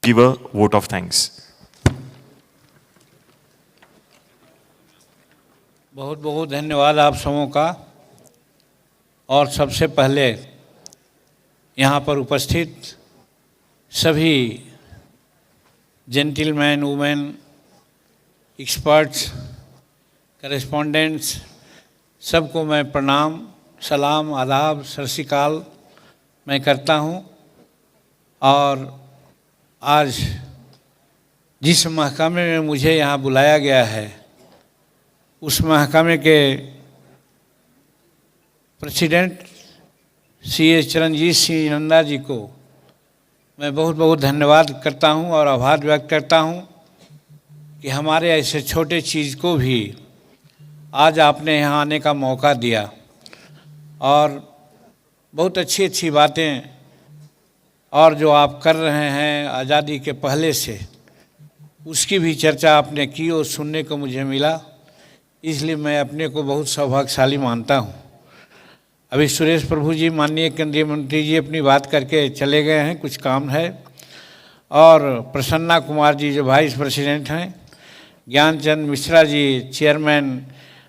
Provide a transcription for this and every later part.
give a vote of thanks. बहुत बहुत धन्यवाद आप सबों का। और सबसे पहले यहाँ पर उपस्थित सभी जेंटलमैन, वुमेन, एक्सपर्ट्स, करेस्पॉन्डेंट्स, सबको मैं प्रणाम, सलाम, आदाब, सत श्री अकाल मैं करता हूँ। और आज जिस महकमे में मुझे यहाँ बुलाया गया है, उस महकमे के प्रेसिडेंट सी चरणजीत सिंह नंदा जी को मैं बहुत बहुत धन्यवाद करता हूँ और आभार व्यक्त करता हूँ कि हमारे ऐसे छोटे चीज़ को भी आज आपने यहाँ आने का मौका दिया। और बहुत अच्छी अच्छी बातें और जो आप कर रहे हैं आज़ादी के पहले से, उसकी भी चर्चा आपने की और सुनने को मुझे मिला, इसलिए मैं अपने को बहुत सौभाग्यशाली मानता हूँ। अभी सुरेश प्रभु जी, माननीय केंद्रीय मंत्री जी, अपनी बात करके चले गए हैं, कुछ काम है। और प्रसन्ना कुमार जी जो वाइस प्रेसिडेंट हैं, ज्ञानचंद मिश्रा जी चेयरमैन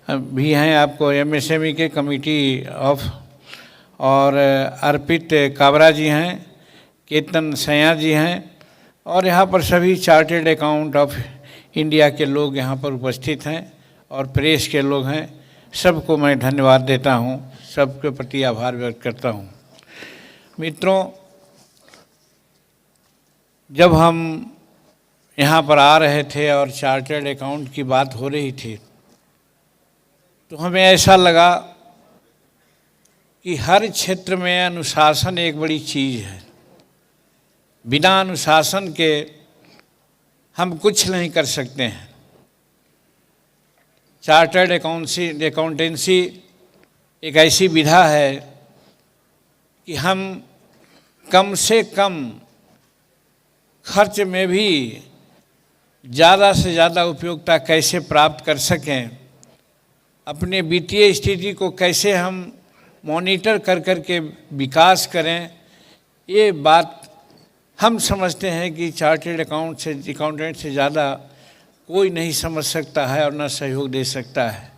भी हैं आपको एमएसएमई के कमेटी ऑफ, और अर्पित काबरा जी हैं, केतन सैया जी हैं, और यहाँ पर सभी चार्टेड अकाउंट ऑफ इंडिया के लोग यहाँ पर उपस्थित हैं और प्रेस के लोग हैं। सबको मैं धन्यवाद देता हूँ, सबके प्रति आभार व्यक्त करता हूँ। मित्रों, जब हम यहाँ पर आ रहे थे और चार्टर्ड अकाउंट की बात हो रही थी, तो हमें ऐसा लगा कि हर क्षेत्र में अनुशासन एक बड़ी चीज़ है। बिना अनुशासन के हम कुछ नहीं कर सकते हैं। चार्टर्ड अकाउंटेंसी एक ऐसी विधा है कि हम कम से कम खर्च में भी ज़्यादा से ज़्यादा उपयोगिता कैसे प्राप्त कर सकें, अपने वित्तीय स्थिति को कैसे हम मॉनिटर कर कर के विकास करें, ये बात हम समझते हैं कि चार्टर्ड अकाउंटेंट से ज़्यादा कोई नहीं समझ सकता है और न सहयोग दे सकता है।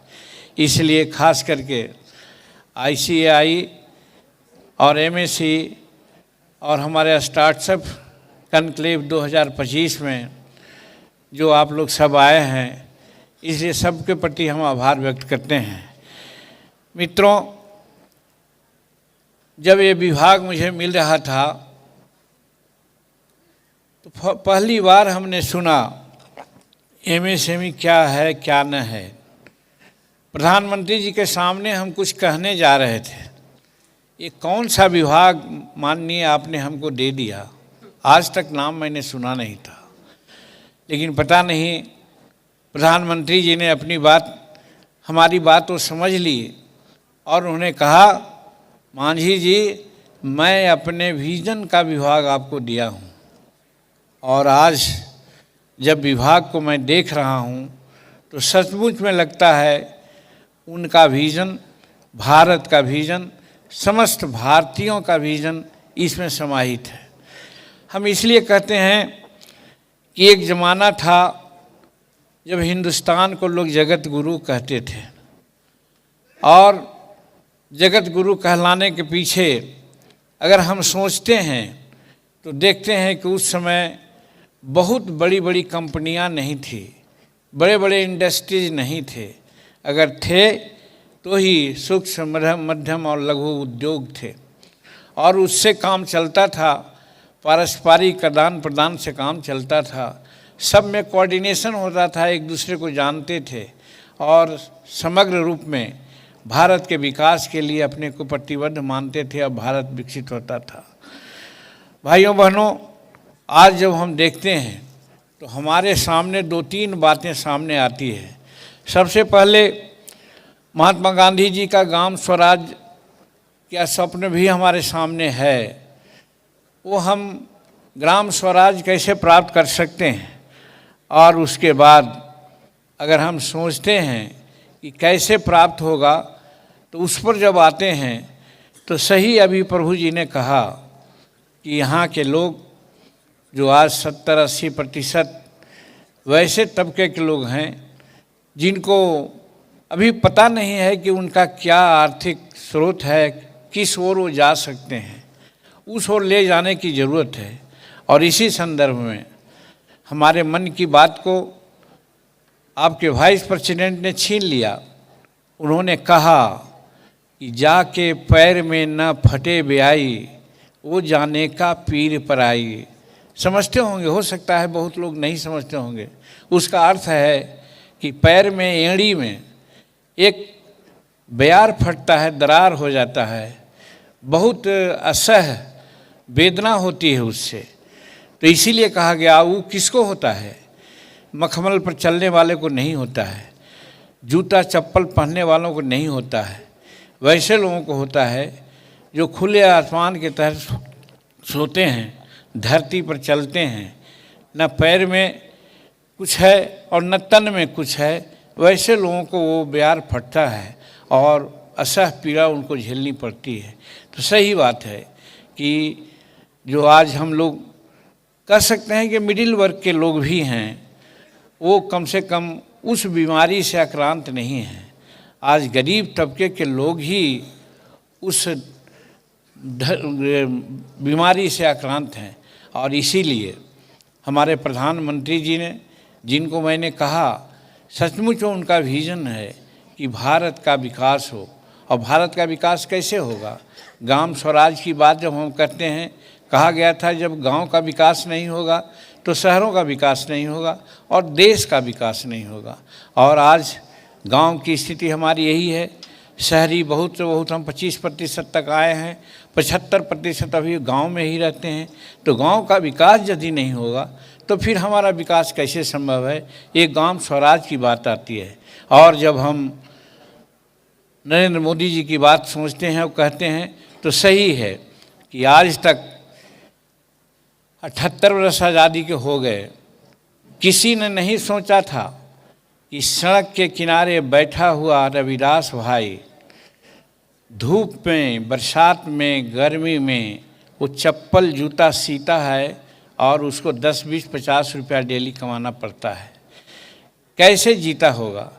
इसलिए खास करके ICAI और MSc और हमारे स्टार्टअप कॉन्क्लेव 2025 में जो आप लोग सब आए हैं, इसलिए सबके प्रति हम आभार व्यक्त करते हैं। मित्रों, जब ये विभाग मुझे मिल रहा था तो पहली बार हमने सुना MSME क्या है क्या न है। प्रधानमंत्री जी के सामने हम कुछ कहने जा रहे थे, ये कौन सा विभाग माननीय आपने हमको दे दिया, आज तक नाम मैंने सुना नहीं था। लेकिन पता नहीं प्रधानमंत्री जी ने अपनी बात, हमारी बात तो समझ ली और उन्होंने कहा, मांझी जी मैं अपने विजन का विभाग आपको दिया हूँ। और आज जब विभाग को मैं देख रहा हूँ तो सचमुच में लगता है उनका विजन, भारत का विजन, समस्त भारतीयों का विजन इसमें समाहित है। हम इसलिए कहते हैं कि एक ज़माना था जब हिंदुस्तान को लोग जगत गुरु कहते थे, और जगत गुरु कहलाने के पीछे अगर हम सोचते हैं तो देखते हैं कि उस समय बहुत बड़ी बड़ी कंपनियां नहीं थी, बड़े बड़े इंडस्ट्रीज नहीं थे, अगर थे तो ही सूक्ष्म मध्यम और लघु उद्योग थे, और उससे काम चलता था, पारस्परिक आदान प्रदान से काम चलता था, सब में कोऑर्डिनेशन होता था, एक दूसरे को जानते थे और समग्र रूप में भारत के विकास के लिए अपने को प्रतिबद्ध मानते थे और भारत विकसित होता था। भाइयों बहनों, आज जब हम देखते हैं तो हमारे सामने दो तीन बातें सामने आती है। सबसे पहले महात्मा गांधी जी का ग्राम स्वराज का स्वप्न भी हमारे सामने है। वो हम ग्राम स्वराज कैसे प्राप्त कर सकते हैं, और उसके बाद अगर हम सोचते हैं कि कैसे प्राप्त होगा, तो उस पर जब आते हैं तो सही अभी प्रभु जी ने कहा कि यहाँ के लोग जो आज 70-80% वैसे तबके के लोग हैं जिनको अभी पता नहीं है कि उनका क्या आर्थिक स्रोत है, किस ओर वो जा सकते हैं, उस ओर ले जाने की ज़रूरत है। और इसी संदर्भ में हमारे मन की बात को आपके वाइस प्रेसिडेंट ने छीन लिया। उन्होंने कहा कि जाके पैर में न फटे ब्याई, वो जाने का पीर पर आई। समझते होंगे, हो सकता है बहुत लोग नहीं समझते होंगे। उसका अर्थ है कि पैर में, एड़ी में एक ब्यार फटता है, दरार हो जाता है, बहुत असह वेदना होती है उससे। तो इसीलिए कहा गया वो किसको होता है? मखमल पर चलने वाले को नहीं होता है, जूता चप्पल पहनने वालों को नहीं होता है, वैसे लोगों को होता है जो खुले आसमान के तहत सोते हैं, धरती पर चलते हैं, न पैर में कुछ है और न तन में कुछ है। वैसे लोगों को वो ब्यार फटता है और असह पीड़ा उनको झेलनी पड़ती है। तो सही बात है कि जो आज हम लोग कह सकते हैं कि मिडिल वर्ग के लोग भी हैं, वो कम से कम उस बीमारी से आक्रांत नहीं हैं। आज गरीब तबके के लोग ही उस बीमारी से आक्रांत हैं। और इसीलिए हमारे प्रधानमंत्री जी ने, जिनको मैंने कहा सचमुच उनका विज़न है कि भारत का विकास हो। और भारत का विकास कैसे होगा? गांव स्वराज की बात जब हम करते हैं, कहा गया था जब गांव का विकास नहीं होगा तो शहरों का विकास नहीं होगा और देश का विकास नहीं होगा। और आज गांव की स्थिति हमारी यही है। शहरी बहुत से बहुत हम 25% तक आए हैं, 75% अभी गांव में ही रहते हैं। तो गांव का विकास यदि नहीं होगा तो फिर हमारा विकास कैसे संभव है? एक गांव स्वराज की बात आती है। और जब हम नरेंद्र मोदी जी की बात सोचते हैं और कहते हैं तो सही है कि आज तक 78 वर्ष आज़ादी के हो गए, किसी ने नहीं सोचा था कि सड़क के किनारे बैठा हुआ रविदास भाई धूप में, बरसात में, गर्मी में वो चप्पल जूता सीता है और उसको 10, 20, 50 रुपया डेली कमाना पड़ता है। कैसे जीता होगा?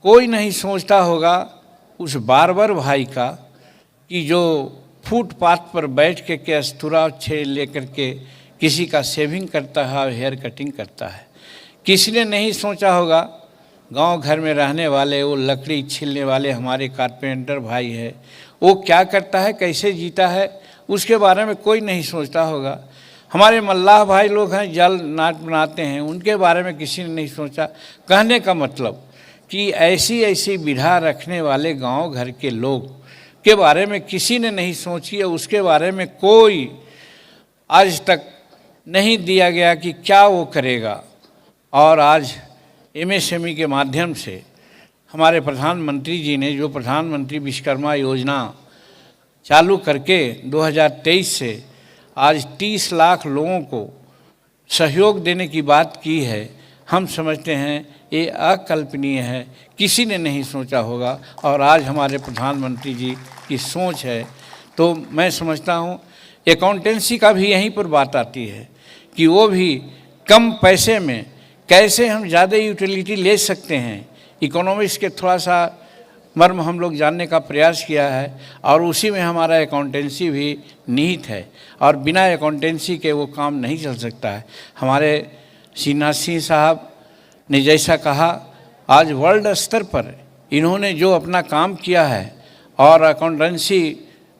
कोई नहीं सोचता होगा उस बार्बर भाई का कि जो फुटपाथ पर बैठ के अस्तूरा छे लेकर के किसी का शेविंग करता है और हेयर कटिंग करता है। किसी ने नहीं सोचा होगा गांव घर में रहने वाले वो लकड़ी छीलने वाले हमारे कारपेंटर भाई है, वो क्या करता है, कैसे जीता है, उसके बारे में कोई नहीं सोचता होगा। हमारे मल्लाह भाई लोग हैं, जाल नाट बनाते हैं, उनके बारे में किसी ने नहीं सोचा। कहने का मतलब कि ऐसी ऐसी विधा रखने वाले गांव घर के लोग के बारे में किसी ने नहीं सोची है। उसके बारे में कोई आज तक नहीं दिया गया कि क्या वो करेगा। और आज एमएसएमई के माध्यम से हमारे प्रधानमंत्री जी ने जो प्रधानमंत्री विश्वकर्मा योजना चालू करके 2023 से आज 30 लाख लोगों को सहयोग देने की बात की है, हम समझते हैं ये अकल्पनीय है, किसी ने नहीं सोचा होगा। और आज हमारे प्रधानमंत्री जी की सोच है। तो मैं समझता हूँ अकाउंटेंसी का भी यहीं पर बात आती है कि वो भी कम पैसे में कैसे हम ज़्यादा यूटिलिटी ले सकते हैं। इकोनॉमिक्स के थोड़ा सा मर्म हम लोग जानने का प्रयास किया है और उसी में हमारा अकाउंटेंसी भी निहित है। और बिना अकाउंटेंसी के वो काम नहीं चल सकता है। हमारे श्रीनाथ सिंह साहब ने जैसा कहा, आज वर्ल्ड स्तर पर इन्होंने जो अपना काम किया है और अकाउंटेंसी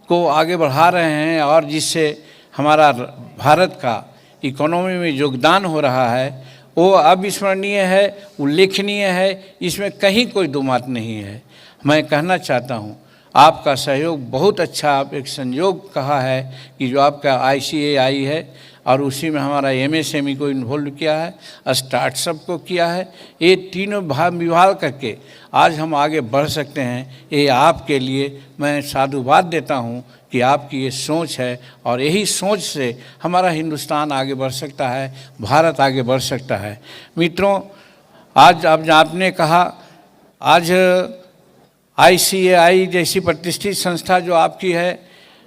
को आगे बढ़ा रहे हैं और जिससे हमारा भारत का इकोनॉमी में योगदान हो रहा है, वो अविस्मरणीय है, उल्लेखनीय है। इसमें कहीं कोई दो बात नहीं है। मैं कहना चाहता हूँ आपका सहयोग बहुत अच्छा, आप एक संयोग कहा है कि जो आपका ICAI है और उसी में हमारा एमएसएमई को इन्वॉल्व किया है, स्टार्टअप को किया है, ये तीनों विभाग करके आज हम आगे बढ़ सकते हैं। ये आपके लिए मैं साधुवाद देता हूँ कि आपकी ये सोच है और यही सोच से हमारा हिंदुस्तान आगे बढ़ सकता है, भारत आगे बढ़ सकता है। मित्रों, आज आपने कहा आज ICAI जैसी प्रतिष्ठित संस्था जो आपकी है,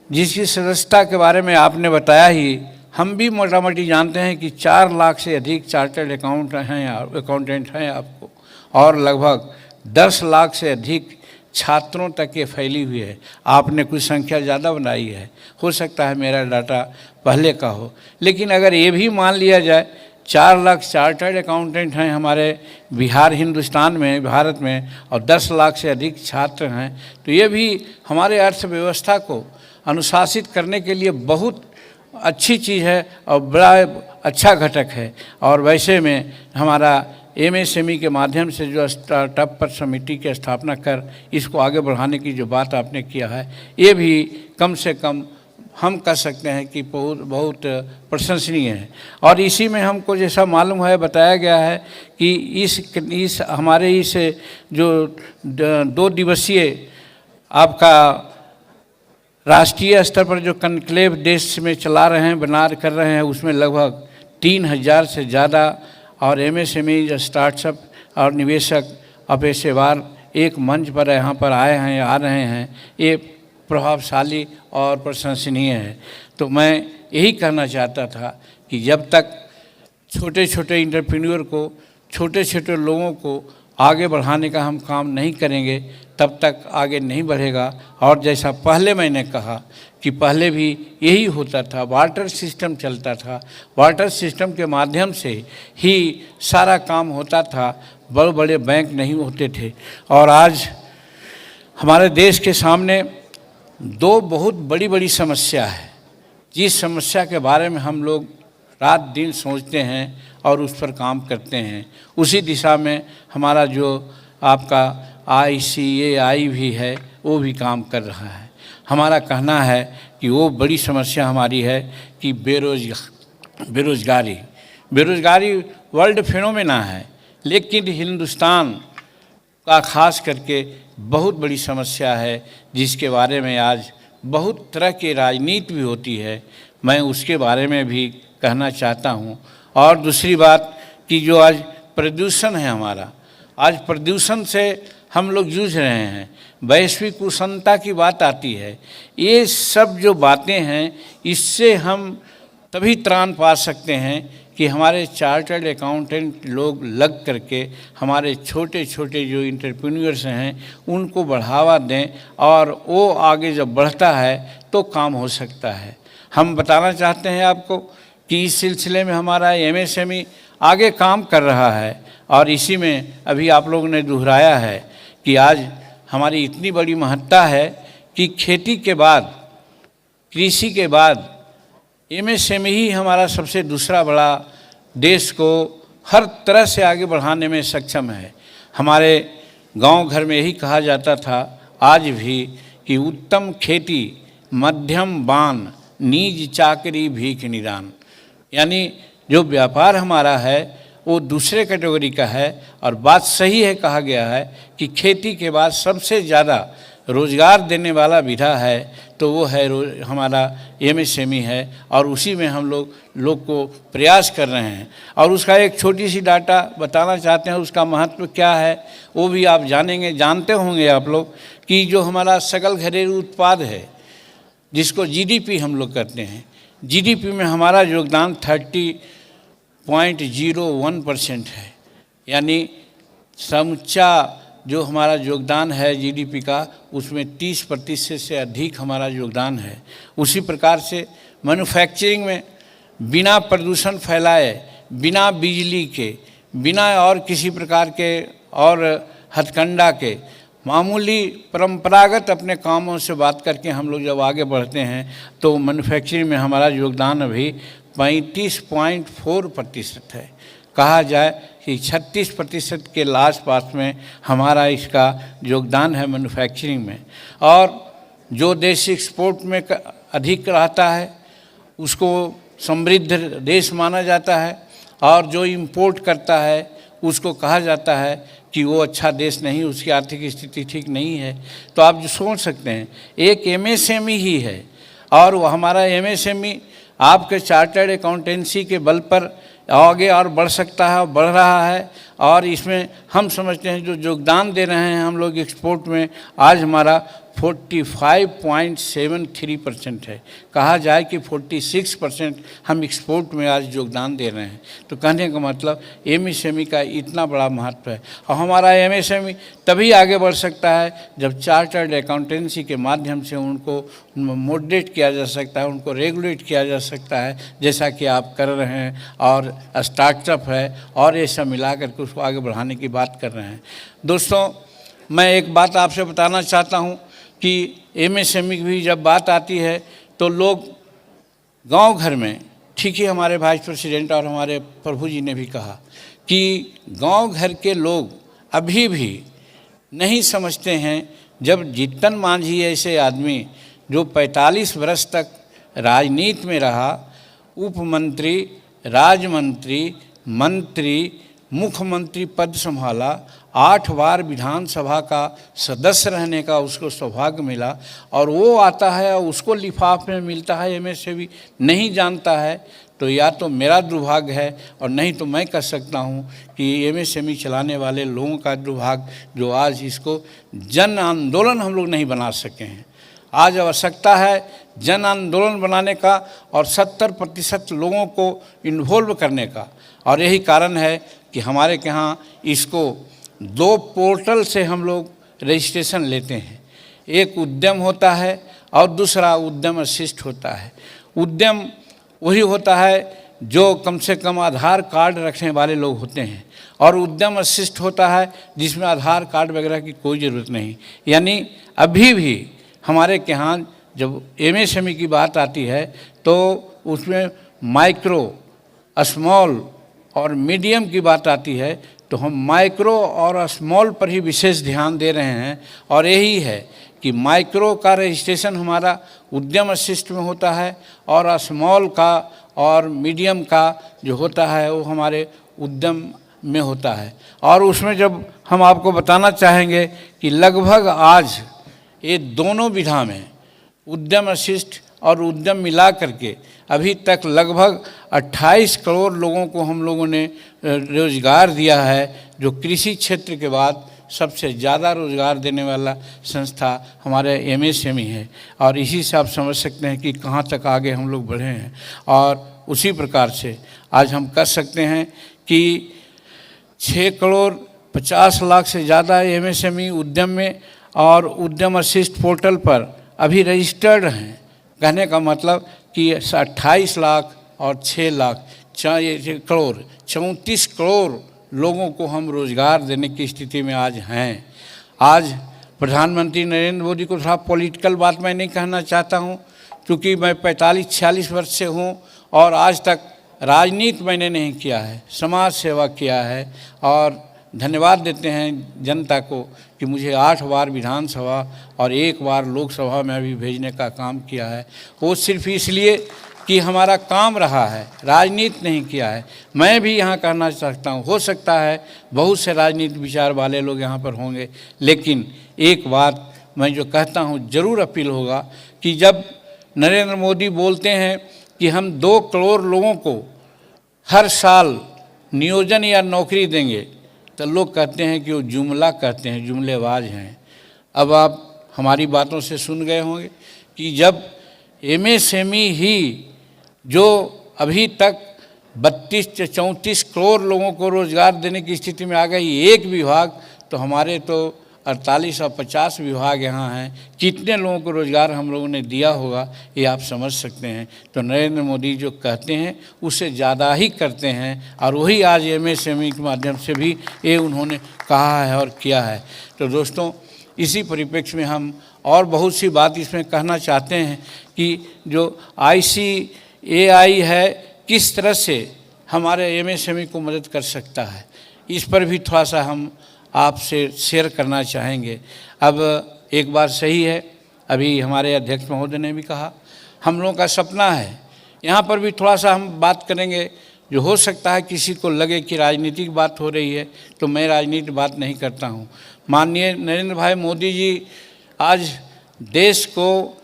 जिसकी सदस्यता के बारे में आपने बताया ही, हम भी मोटा मोटी जानते हैं कि 4 लाख से अधिक चार्टर्ड अकाउंटेंट हैं आपको, और लगभग 10 लाख से अधिक छात्रों तक ये फैली हुई है। आपने कुछ संख्या ज़्यादा बनाई है, हो सकता है मेरा डाटा पहले का हो, लेकिन अगर ये भी मान लिया जाए 4 लाख चार्टर्ड अकाउंटेंट हैं हमारे बिहार हिंदुस्तान में, भारत में, और 10 लाख से अधिक छात्र हैं, तो ये भी हमारे अर्थव्यवस्था को अनुशासित करने के लिए बहुत अच्छी चीज़ है और बड़ा अच्छा घटक है। और वैसे में हमारा एमएसएमई के माध्यम से जो स्टार्टअप पर समिति की स्थापना कर इसको आगे बढ़ाने की जो बात आपने किया है, ये भी कम से कम हम कह सकते हैं कि बहुत प्रशंसनीय है। और इसी में हमको जैसा मालूम है, बताया गया है कि इस हमारे इस जो 2 दिवसीय आपका राष्ट्रीय स्तर पर जो कन्क्लेव देश में चला रहे हैं, कर रहे हैं, उसमें लगभग 3000 से ज़्यादा और एमएसएमई स्टार्टअप और निवेशक पेशेवर एक मंच पर यहाँ पर आए हैं, आ रहे हैं। ये प्रभावशाली और प्रशंसनीय है। तो मैं यही कहना चाहता था कि जब तक छोटे छोटे एंटरप्रेन्योर को, छोटे छोटे लोगों को आगे बढ़ाने का हम काम नहीं करेंगे, तब तक आगे नहीं बढ़ेगा। और जैसा पहले मैंने कहा कि पहले भी यही होता था, वाटर सिस्टम चलता था, वाटर सिस्टम के माध्यम से ही सारा काम होता था, बड़े बड़े बैंक नहीं होते थे। और आज हमारे देश के सामने 2 बहुत बड़ी बड़ी समस्या है, जिस समस्या के बारे में हम लोग रात दिन सोचते हैं और उस पर काम करते हैं। उसी दिशा में हमारा जो आपका ICAI भी है, वो भी काम कर रहा है। हमारा कहना है कि वो बड़ी समस्या हमारी है कि बेरोज़गारी वर्ल्ड फिनोमेना है, लेकिन हिंदुस्तान का खास करके बहुत बड़ी समस्या है, जिसके बारे में आज बहुत तरह की राजनीति भी होती है। मैं उसके बारे में भी कहना चाहता हूँ। और दूसरी बात कि जो आज प्रदूषण है हमारा, आज प्रदूषण से हम लोग जूझ रहे हैं, वैश्विक उष्णता की बात आती है। ये सब जो बातें हैं, इससे हम तभी त्राण पा सकते हैं कि हमारे चार्टर्ड अकाउंटेंट लोग लग करके हमारे छोटे छोटे जो एंटरप्रेन्योर्स हैं उनको बढ़ावा दें, और वो आगे जब बढ़ता है तो काम हो सकता है। हम बताना चाहते हैं आपको कि इस सिलसिले में हमारा एमएसएमई आगे काम कर रहा है। और इसी में अभी आप लोगों ने दोहराया है कि आज हमारी इतनी बड़ी महत्ता है कि खेती के बाद, कृषि के बाद एमएसएमई ही हमारा सबसे दूसरा बड़ा देश को हर तरह से आगे बढ़ाने में सक्षम है। हमारे गांव घर में यही कहा जाता था आज भी कि उत्तम खेती मध्यम बान नीज चाकरी भीख निदान, यानी जो व्यापार हमारा है वो दूसरे कैटेगरी का है। और बात सही है, कहा गया है कि खेती के बाद सबसे ज़्यादा रोज़गार देने वाला विधा है तो वो है हमारा एमएसएमई है। और उसी में हम लोग को प्रयास कर रहे हैं। और उसका एक छोटी सी डाटा बताना चाहते हैं, उसका महत्व क्या है वो भी आप जानते होंगे आप लोग कि जो हमारा सकल घरेलू उत्पाद है, जिसको जीडीपी हम लोग करते हैं, जीडीपी में हमारा योगदान 30.01% है। यानी समूचा जो हमारा योगदान है जीडीपी का, उसमें 30% से अधिक हमारा योगदान है। उसी प्रकार से मैन्युफैक्चरिंग में बिना प्रदूषण फैलाए, बिना बिजली के, बिना और किसी प्रकार के और हथकंडा के, मामूली परंपरागत अपने कामों से बात करके हम लोग जब आगे बढ़ते हैं तो मैन्युफैक्चरिंग में हमारा योगदान अभी 35.4% है। कहा जाए कि 36% के आसपास में हमारा इसका योगदान है मैन्युफैक्चरिंग में। और जो देश एक्सपोर्ट में अधिक रहता है उसको समृद्ध देश माना जाता है, और जो इंपोर्ट करता है उसको कहा जाता है कि वो अच्छा देश नहीं, उसकी आर्थिक स्थिति ठीक नहीं है। तो आप जो सोच सकते हैं एक एमएसएमई ही है, और वो हमारा एमएसएमई आपके चार्टर्ड अकाउंटेंसी के बल पर आगे और बढ़ सकता है और बढ़ रहा है। और इसमें हम समझते हैं जो योगदान दे रहे हैं हम लोग एक्सपोर्ट में, आज हमारा 45.73% है। कहा जाए कि 46% हम एक्सपोर्ट में आज योगदान दे रहे हैं। तो कहने का मतलब एमएसएमई का इतना बड़ा महत्व है। और हमारा एमएसएमई तभी आगे बढ़ सकता है जब चार्टर्ड अकाउंटेंसी के माध्यम से उनको मॉडरेट किया जा सकता है, उनको रेगुलेट किया जा सकता है, जैसा कि आप कर रहे हैं, और स्टार्टअप है और ये सब मिला करके उसको आगे बढ़ाने की बात कर रहे हैं। दोस्तों, मैं एक बात आपसे बताना चाहता हूँ कि एमएसएमई की भी जब बात आती है तो लोग गांव घर में, ठीक ही हमारे वाइस प्रेसिडेंट और हमारे प्रभु जी ने भी कहा कि गांव घर के लोग अभी भी नहीं समझते हैं। जब जीतन मांझी ऐसे आदमी जो 45 वर्ष तक राजनीति में रहा, उप मंत्री, राज्य मंत्री, मंत्री, मुख्यमंत्री पद संभाला, 8 बार विधानसभा का सदस्य रहने का उसको सौभाग्य मिला, और वो आता है और उसको लिफाफे में मिलता है एमएसएमई नहीं जानता है, तो या तो मेरा दुर्भाग्य है और नहीं तो मैं कह सकता हूँ कि एमएसएमई चलाने वाले लोगों का दुर्भाग्य जो आज इसको जन आंदोलन हम लोग नहीं बना सके हैं। आज आवश्यकता है जन आंदोलन बनाने का और 70% लोगों को इन्वॉल्व करने का, और यही कारण है कि हमारे के यहाँ इसको 2 पोर्टल से हम लोग रजिस्ट्रेशन लेते हैं। एक उद्यम होता है और दूसरा उद्यम अशिष्ट होता है। उद्यम वही होता है जो कम से कम आधार कार्ड रखने वाले लोग होते हैं, और उद्यम अशिष्ट होता है जिसमें आधार कार्ड वगैरह की कोई ज़रूरत नहीं। यानी अभी भी हमारे के यहाँ जब एमएसएमई की बात आती है तो उसमें माइक्रो, स्मॉल और मीडियम की बात आती है, तो हम माइक्रो और स्मॉल पर ही विशेष ध्यान दे रहे हैं। और यही है कि माइक्रो का रजिस्ट्रेशन हमारा उद्यम अशिष्ट में होता है, और स्मॉल का और मीडियम का जो होता है वो हमारे उद्यम में होता है। और उसमें जब हम आपको बताना चाहेंगे कि लगभग आज ये दोनों विधा में उद्यम अशिष्ट और उद्यम मिला करके अभी तक लगभग 28 करोड़ लोगों को हम लोगों ने रोज़गार दिया है, जो कृषि क्षेत्र के बाद सबसे ज़्यादा रोज़गार देने वाला संस्था हमारे एमएसएमई है। और इसी से आप समझ सकते हैं कि कहाँ तक आगे हम लोग बढ़े हैं। और उसी प्रकार से आज हम कह सकते हैं कि 6 करोड़ 50 लाख से ज़्यादा एमएसएमई उद्यम में और उद्यम अशिष्ट पोर्टल पर अभी रजिस्टर्ड हैं। कहने का मतलब कि 28 लाख और 6 लाख करोड़ 34 करोड़ लोगों को हम रोज़गार देने की स्थिति में आज हैं। आज प्रधानमंत्री नरेंद्र मोदी को थोड़ा पॉलिटिकल बात मैं नहीं कहना चाहता हूं, क्योंकि मैं 45-46 वर्ष से हूं और आज तक राजनीति मैंने नहीं किया है, समाज सेवा किया है। और धन्यवाद देते हैं जनता को कि मुझे 8 बार विधानसभा और 1 बार लोकसभा में भी भेजने का काम किया है। वो सिर्फ इसलिए कि हमारा काम रहा है, राजनीति नहीं किया है। मैं भी यहाँ कहना चाहता हूँ, हो सकता है बहुत से राजनीतिक विचार वाले लोग यहाँ पर होंगे, लेकिन एक बात मैं जो कहता हूँ ज़रूर अपील होगा कि जब नरेंद्र मोदी बोलते हैं कि हम 2 करोड़ लोगों को हर साल नियोजन या नौकरी देंगे, तो लोग कहते हैं कि वो जुमला कहते हैं, जुमलेबाज हैं। अब आप हमारी बातों से सुन गए होंगे कि जब एमएसएमई ही जो अभी तक 32 से 34 करोड़ लोगों को रोज़गार देने की स्थिति में आ गई एक विभाग, तो हमारे तो 48 और 50 विभाग यहाँ हैं। कितने लोगों को रोज़गार हम लोगों ने दिया होगा ये आप समझ सकते हैं। तो नरेंद्र मोदी जो कहते हैं उससे ज़्यादा ही करते हैं, और वही आज एमएसएमई के माध्यम से भी ये उन्होंने कहा है और किया है। तो दोस्तों, इसी परिप्रेक्ष्य में हम और बहुत सी बात इसमें कहना चाहते हैं कि जो ICAI है किस तरह से हमारे एमएसएमई को मदद कर सकता है, इस पर भी थोड़ा सा हम आपसे शेयर करना चाहेंगे। अब एक बात सही है, अभी हमारे अध्यक्ष महोदय ने भी कहा, हम लोगों का सपना है, यहाँ पर भी थोड़ा सा हम बात करेंगे। जो हो सकता है किसी को लगे कि राजनीतिक बात हो रही है, तो मैं राजनीतिक बात नहीं करता हूँ। माननीय नरेंद्र भाई मोदी जी आज देश को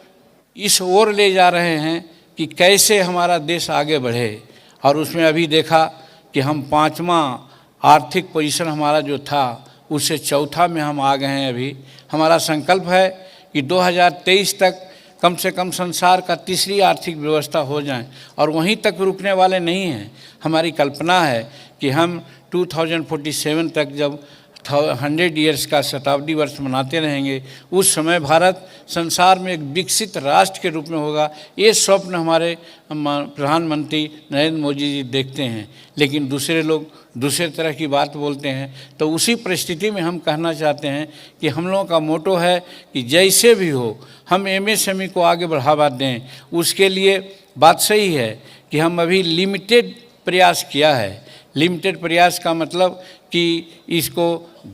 इस ओर ले जा रहे हैं कि कैसे हमारा देश आगे बढ़े, और उसमें अभी देखा कि हम 5वां आर्थिक पोजीशन हमारा जो था उससे 4था में हम आ गए हैं। अभी हमारा संकल्प है कि 2023 तक कम से कम संसार का तीसरी आर्थिक व्यवस्था हो जाए, और वहीं तक रुकने वाले नहीं हैं। हमारी कल्पना है कि हम 2047 तक जब 100 ईयर्स का शताब्दी वर्ष मनाते रहेंगे, उस समय भारत संसार में एक विकसित राष्ट्र के रूप में होगा। ये स्वप्न हमारे प्रधानमंत्री नरेंद्र मोदी जी देखते हैं, लेकिन दूसरे लोग दूसरे तरह की बात बोलते हैं। तो उसी परिस्थिति में हम कहना चाहते हैं कि हम लोगों का मोटो है कि जैसे भी हो हम एमएसएमई को आगे बढ़ावा दें। उसके लिए बात सही है कि हम अभी लिमिटेड प्रयास किया है। लिमिटेड प्रयास का मतलब कि इसको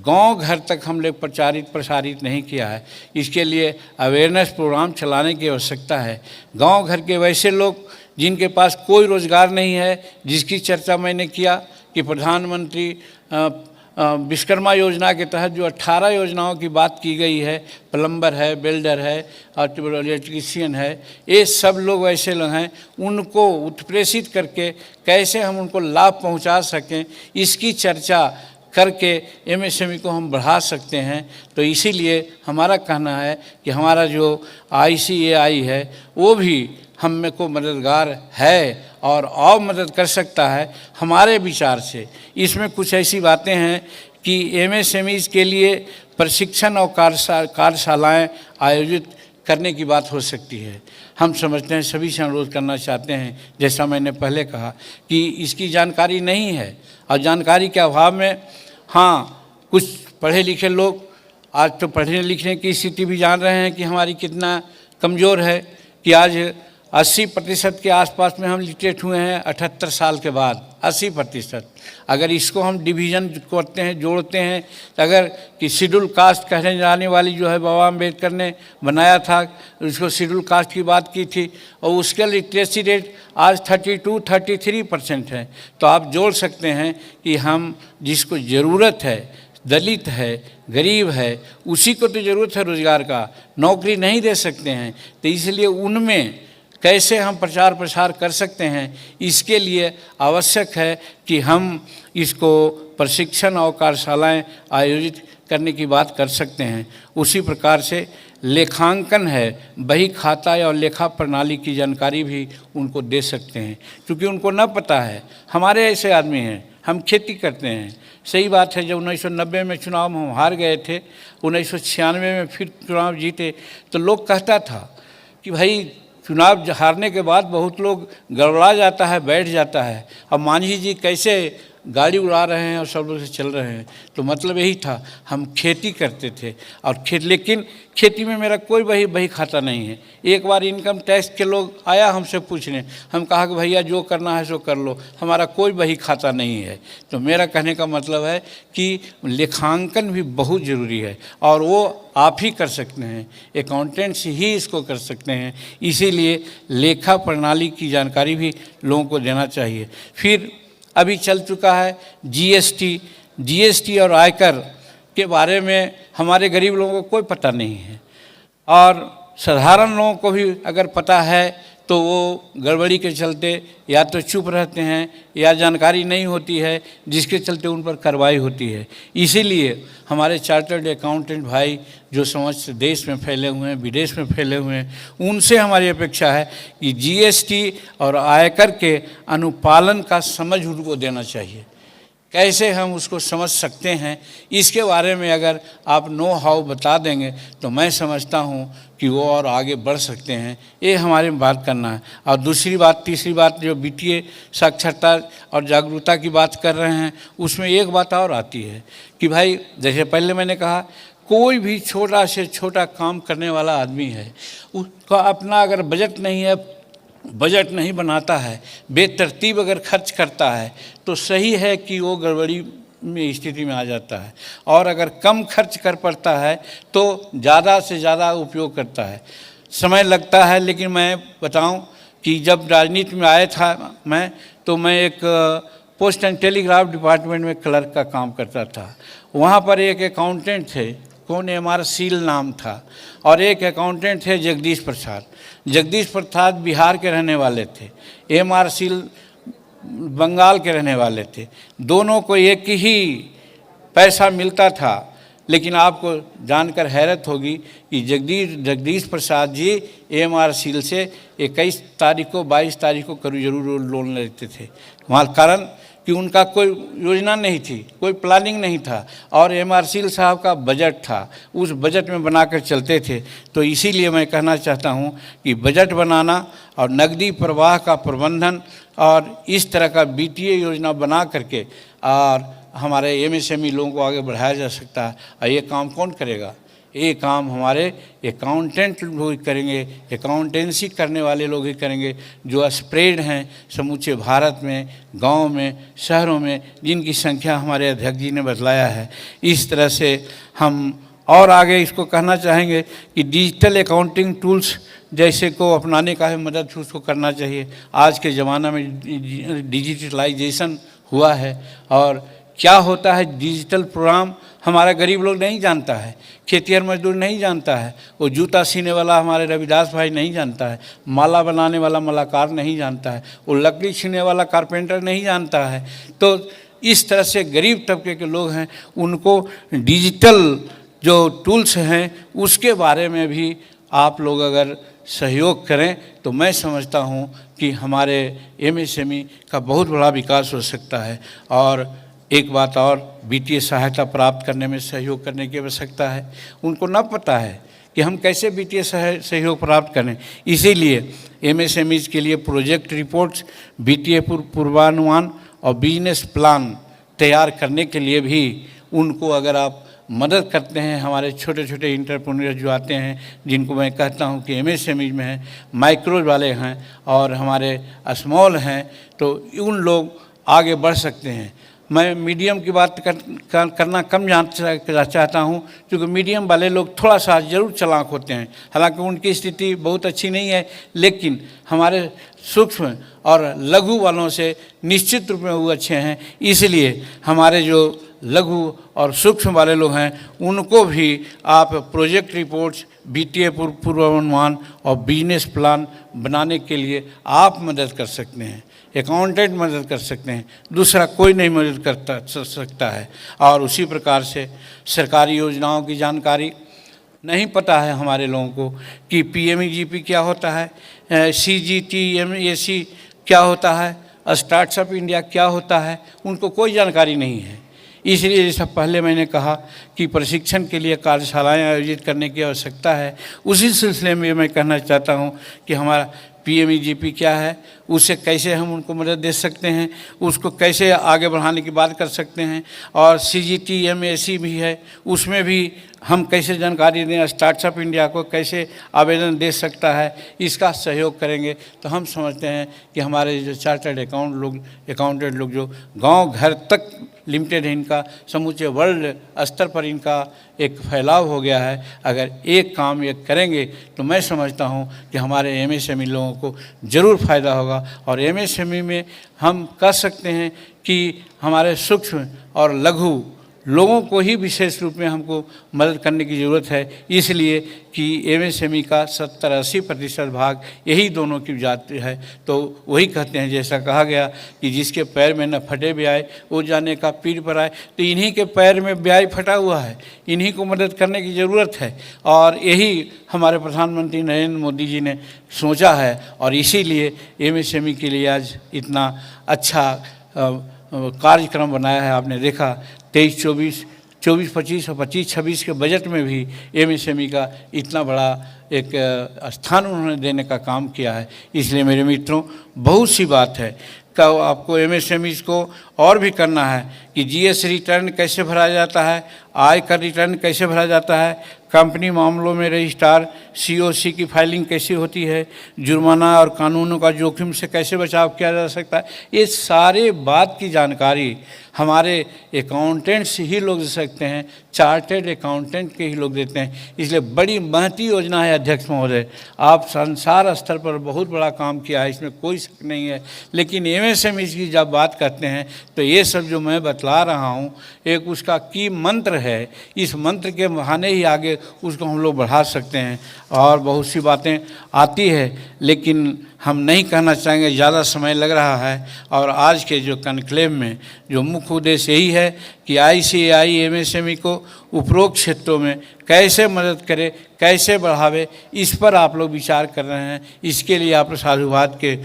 गांव घर तक हम लोग प्रसारित नहीं किया है। इसके लिए अवेयरनेस प्रोग्राम चलाने की आवश्यकता है। गांव घर के वैसे लोग जिनके पास कोई रोज़गार नहीं है, जिसकी चर्चा मैंने किया कि प्रधानमंत्री विश्वकर्मा योजना के तहत जो 18 योजनाओं की बात की गई है, प्लम्बर है, बिल्डर है और इलेक्ट्रीशियन है, ये सब लोग ऐसे लोग हैं, उनको उत्प्रेषित करके कैसे हम उनको लाभ पहुंचा सकें, इसकी चर्चा करके एमएसएमई को हम बढ़ा सकते हैं। तो इसीलिए हमारा कहना है कि हमारा जो ICAI है वो भी हम में को मददगार है और मदद कर सकता है हमारे विचार से। इसमें कुछ ऐसी बातें हैं कि एमएसएमईज़ के लिए प्रशिक्षण और कार्यशालाएँ आयोजित करने की बात हो सकती है। हम समझते हैं, सभी से अनुरोध करना चाहते हैं, जैसा मैंने पहले कहा कि इसकी जानकारी नहीं है, और जानकारी के अभाव में कुछ पढ़े लिखे लोग आज तो पढ़ने लिखने की स्थिति भी जान रहे हैं कि हमारी कितना कमज़ोर है, कि आज 80% के आसपास में हम लिटरेट हुए हैं 78 साल के बाद। 80%। अगर इसको हम डिवीज़न करते हैं, जोड़ते हैं, तो अगर कि शेड्यूल कास्ट कहने जाने वाली जो है बाबा अम्बेडकर ने बनाया था, उसको शेड्यूल कास्ट की बात की थी, और उसके लिटरेसी रेट आज 32-33% है। तो आप जोड़ सकते हैं कि हम जिसको ज़रूरत है, दलित है, गरीब है, उसी को तो ज़रूरत है रोज़गार का, नौकरी नहीं दे सकते हैं। तो इसलिए उनमें कैसे हम प्रचार प्रसार कर सकते हैं, इसके लिए आवश्यक है कि हम इसको प्रशिक्षण और कार्यशालाएँ आयोजित करने की बात कर सकते हैं। उसी प्रकार से लेखांकन है, बही खाता और लेखा प्रणाली की जानकारी भी उनको दे सकते हैं, क्योंकि उनको न पता है। हमारे ऐसे आदमी हैं, हम खेती करते हैं। सही बात है, जब 1990 में चुनाव में हम हार गए थे, 1996 में फिर चुनाव जीते, तो लोग कहता था कि भाई चुनाव हारने के बाद बहुत लोग गड़बड़ा जाता है, बैठ जाता है, अब मांझी जी कैसे गाड़ी उड़ा रहे हैं और सब लोग से चल रहे हैं। तो मतलब यही था, हम खेती करते थे और लेकिन खेती में मेरा कोई बही खाता नहीं है। एक बार इनकम टैक्स के लोग आया हमसे पूछने, हम कहा कि भैया जो करना है सो कर लो, हमारा कोई बही खाता नहीं है। तो मेरा कहने का मतलब है कि लेखांकन भी बहुत ज़रूरी है, और वो आप ही कर सकते हैं, अकाउंटेंट्स ही इसको कर सकते हैं। इसीलिए लेखा प्रणाली की जानकारी भी लोगों को देना चाहिए। फिर अभी चल चुका है जीएसटी और आयकर के बारे में हमारे गरीब लोगों को कोई पता नहीं है, और साधारण लोगों को भी अगर पता है तो वो गड़बड़ी के चलते या तो चुप रहते हैं या जानकारी नहीं होती है, जिसके चलते उन पर कार्रवाई होती है। इसीलिए हमारे चार्टर्ड अकाउंटेंट भाई जो समस्त देश में फैले हुए हैं, विदेश में फैले हुए हैं, उनसे हमारी अपेक्षा है कि जीएसटी और आयकर के अनुपालन का समझ उनको देना चाहिए। कैसे हम उसको समझ सकते हैं, इसके बारे में अगर आप नो हाउ बता देंगे तो मैं समझता हूँ कि वो और आगे बढ़ सकते हैं। ये हमारे में बात करना है। और दूसरी बात, तीसरी बात, जो वित्तीय साक्षरता और जागरूकता की बात कर रहे हैं, उसमें एक बात और आती है कि भाई जैसे पहले मैंने कहा, कोई भी छोटा से छोटा काम करने वाला आदमी है, उसका अपना अगर बजट नहीं बनाता है, बेतरतीब अगर खर्च करता है, तो सही है कि वो गड़बड़ी में स्थिति में आ जाता है। और अगर कम खर्च कर पड़ता है तो ज़्यादा से ज़्यादा उपयोग करता है, समय लगता है। लेकिन मैं बताऊं कि जब राजनीति में आया था मैं, तो मैं एक पोस्ट एंड टेलीग्राफ डिपार्टमेंट में क्लर्क का काम करता था। वहाँ पर एक अकाउंटेंट थे, कौन हमारा सील नाम था, और एक अकाउंटेंट थे जगदीश प्रसाद। जगदीश प्रसाद बिहार के रहने वाले थे, एम.आर. सील बंगाल के रहने वाले थे। दोनों को एक ही पैसा मिलता था, लेकिन आपको जानकर हैरत होगी कि जगदीश प्रसाद जी एमआर सील से 21 तारीख को 22 तारीख को जरूर लोन लेते थे। वहाँ कारण कि उनका कोई योजना नहीं थी, कोई प्लानिंग नहीं था और एमआर सील साहब का बजट था, उस बजट में बनाकर चलते थे। तो इसीलिए मैं कहना चाहता हूँ कि बजट बनाना और नकदी प्रवाह का प्रबंधन और इस तरह का बीटीए योजना बना करके और हमारे एमएसएमई लोगों को आगे बढ़ाया जा सकता है। और ये काम कौन करेगा? ये काम हमारे अकाउंटेंट लोग करेंगे, अकाउंटेंसी करने वाले लोग ही करेंगे, जो स्प्रेड हैं समूचे भारत में, गांव में, शहरों में, जिनकी संख्या हमारे अध्यक्ष जी ने बतलाया है। इस तरह से हम और आगे इसको कहना चाहेंगे कि डिजिटल अकाउंटिंग टूल्स जैसे को अपनाने का है मदद उसको करना चाहिए। आज के ज़माना में डिजिटलाइजेशन हुआ है और क्या होता है डिजिटल प्रोग्राम हमारा गरीब लोग नहीं जानता है, खेतिहर मजदूर नहीं जानता है, वो जूता सीने वाला हमारे रविदास भाई नहीं जानता है, माला बनाने वाला मलाकार नहीं जानता है, वो लकड़ी छीने वाला कारपेंटर नहीं जानता है। तो इस तरह से गरीब तबके के लोग हैं, उनको डिजिटल जो टूल्स हैं उसके बारे में भी आप लोग अगर सहयोग करें तो मैं समझता हूँ कि हमारे एमएसएमई का बहुत बड़ा विकास हो सकता है। और एक बात और, बीटीए सहायता प्राप्त करने में सहयोग करने की आवश्यकता है। उनको न पता है कि हम कैसे बीटीए सहयोग प्राप्त करें, इसीलिए एमएसएमईज के लिए प्रोजेक्ट रिपोर्ट्स, बीटीए पूर्वानुमान और बिजनेस प्लान तैयार करने के लिए भी उनको अगर आप मदद करते हैं, हमारे छोटे छोटे इंटरप्रेन्योर जो आते हैं, जिनको मैं कहता हूं कि एमएसएमई में हैं, माइक्रो वाले हैं और हमारे स्मॉल हैं, तो उन लोग आगे बढ़ सकते हैं। मैं मीडियम की बात करना कम चाहता हूं, क्योंकि मीडियम वाले लोग थोड़ा सा ज़रूर चालाक होते हैं, हालांकि उनकी स्थिति बहुत अच्छी नहीं है, लेकिन हमारे सूक्ष्म और लघु वालों से निश्चित रूप में वो अच्छे हैं। इसलिए हमारे जो लघु और सूक्ष्म वाले लोग हैं उनको भी आप प्रोजेक्ट रिपोर्ट्स, बीटीए पूर्वानुमान और बिजनेस प्लान बनाने के लिए आप मदद कर सकते हैं, अकाउंटेंट मदद कर सकते हैं, दूसरा कोई नहीं मदद करता सकता है। और उसी प्रकार से सरकारी योजनाओं की जानकारी नहीं पता है हमारे लोगों को कि पीएमईजीपी क्या होता है, सीजीटीएमएसी क्या होता है, स्टार्टअप इंडिया क्या होता है, उनको कोई जानकारी नहीं है। इसलिए जैसा पहले मैंने कहा कि प्रशिक्षण के लिए कार्यशालाएं आयोजित करने की आवश्यकता है। उसी सिलसिले में मैं कहना चाहता हूं कि हमारा पीएमईजीपी क्या है, उससे कैसे हम उनको मदद दे सकते हैं, उसको कैसे आगे बढ़ाने की बात कर सकते हैं, और सीजीटीएमएसी भी है, उसमें भी हम कैसे जानकारी दें, स्टार्टअप इंडिया को कैसे आवेदन दे सकता है, इसका सहयोग करेंगे तो हम समझते हैं कि हमारे जो चार्टर्ड अकाउंटेंट लोग जो गांव घर तक लिमिटेड है, इनका समूचे वर्ल्ड स्तर पर इनका एक फैलाव हो गया है। अगर एक काम ये करेंगे तो मैं समझता हूँ कि हमारे एमएसएमई लोगों को ज़रूर फ़ायदा होगा। और एमएसएमई में हम कह सकते हैं कि हमारे सूक्ष्म और लघु लोगों को ही विशेष रूप में हमको मदद करने की ज़रूरत है, इसलिए कि एमएसएमई का 70-80% भाग यही दोनों की जाती है। तो वही कहते हैं, जैसा कहा गया कि जिसके पैर में न फटे ब्याह वो जाने का पीर पर आए, तो इन्हीं के पैर में ब्याह फटा हुआ है, इन्हीं को मदद करने की ज़रूरत है। और यही हमारे प्रधानमंत्री नरेंद्र मोदी जी ने सोचा है और इसीलिए एमएसएमई के लिए आज इतना अच्छा कार्यक्रम बनाया है। आपने देखा 23-24, 24-25 और 25-26 के बजट में भी एमएसएमई का इतना बड़ा एक स्थान उन्होंने देने का काम किया है। इसलिए मेरे मित्रों, बहुत सी बात है का आपको एमएसएमईज़ को और भी करना है कि जीएस रिटर्न कैसे भरा जाता है, आय का रिटर्न कैसे भरा जाता है, कंपनी मामलों में रजिस्ट्रार सीओसी की फाइलिंग कैसी होती है, जुर्माना और कानूनों का जोखिम से कैसे बचाव किया जा सकता है, ये सारे बात की जानकारी हमारे अकाउंटेंट्स ही लोग दे सकते हैं, चार्टेड अकाउंटेंट के ही लोग देते हैं। इसलिए बड़ी महती योजना है अध्यक्ष महोदय, आप संसार स्तर पर बहुत बड़ा काम किया है, इसमें कोई शक नहीं है। लेकिन एमएसएमई की जब बात करते हैं तो ये सब जो मैं बतला रहा हूँ एक उसका की मंत्र है, इस मंत्र के बहाने ही आगे उसको हम लोग बढ़ा सकते हैं। और बहुत सी बातें आती है लेकिन हम नहीं कहना चाहेंगे, ज़्यादा समय लग रहा है। और आज के जो कन्क्लेव में जो मुख्य उद्देश्य यही है कि ICAI MSME को उपरोक्त क्षेत्रों में कैसे मदद करे, कैसे बढ़ावे, इस पर आप लोग विचार कर रहे हैं। इसके लिए आप साधुवाद के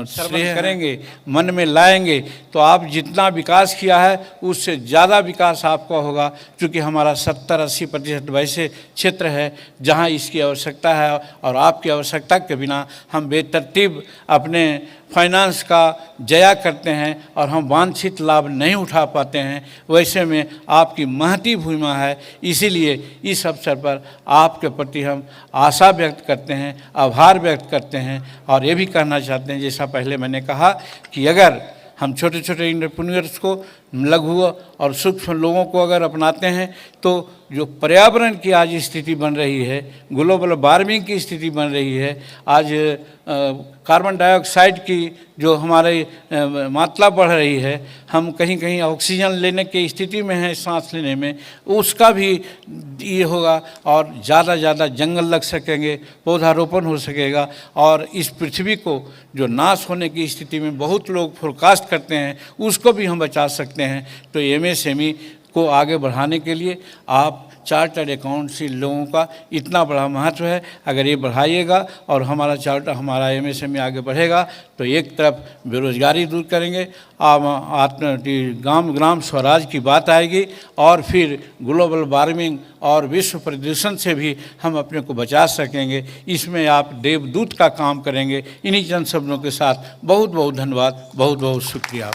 श्रेय करेंगे, मन में लाएंगे, तो आप जितना विकास किया है उससे ज़्यादा विकास आपका होगा। क्योंकि हमारा 70-80% वैसे क्षेत्र है जहां इसकी आवश्यकता है, और आपकी आवश्यकता के बिना हम बेतरतीब अपने फाइनेंस का जया करते हैं और हम वांछित लाभ नहीं उठा पाते हैं। वैसे में आपकी महती भूमिका है, इसीलिए इस अवसर पर आपके प्रति हम आशा व्यक्त करते हैं, आभार व्यक्त करते हैं। और ये भी कहना चाहते हैं, जैसा पहले मैंने कहा कि अगर हम छोटे छोटे एंटरप्रेन्योर्स को, लघु और सूक्ष्म लोगों को अगर अपनाते हैं तो जो पर्यावरण की आज स्थिति बन रही है, ग्लोबल वार्मिंग की स्थिति बन रही है, आज कार्बन डाइऑक्साइड की जो हमारी मात्रा बढ़ रही है, हम कहीं कहीं ऑक्सीजन लेने की स्थिति में हैं सांस लेने में, उसका भी ये होगा और ज़्यादा जंगल लग सकेंगे, पौधारोपण हो सकेगा। और इस पृथ्वी को जो नाश होने की स्थिति में बहुत लोग फोरकास्ट करते हैं, उसको भी हम बचा सकते हैं। तो MSME को आगे बढ़ाने के लिए आप चार्टर्ड अकाउंटेंसी लोगों का इतना बड़ा महत्व है। अगर ये बढ़ाइएगा और हमारा MSME आगे बढ़ेगा तो एक तरफ बेरोजगारी दूर करेंगे, ग्राम स्वराज की बात आएगी, और फिर ग्लोबल वार्मिंग और विश्व प्रदूषण से भी हम अपने को बचा सकेंगे। इसमें आप देवदूत का काम करेंगे। इन्हीं चंद शब्दों के साथ बहुत बहुत धन्यवाद, बहुत बहुत शुक्रिया।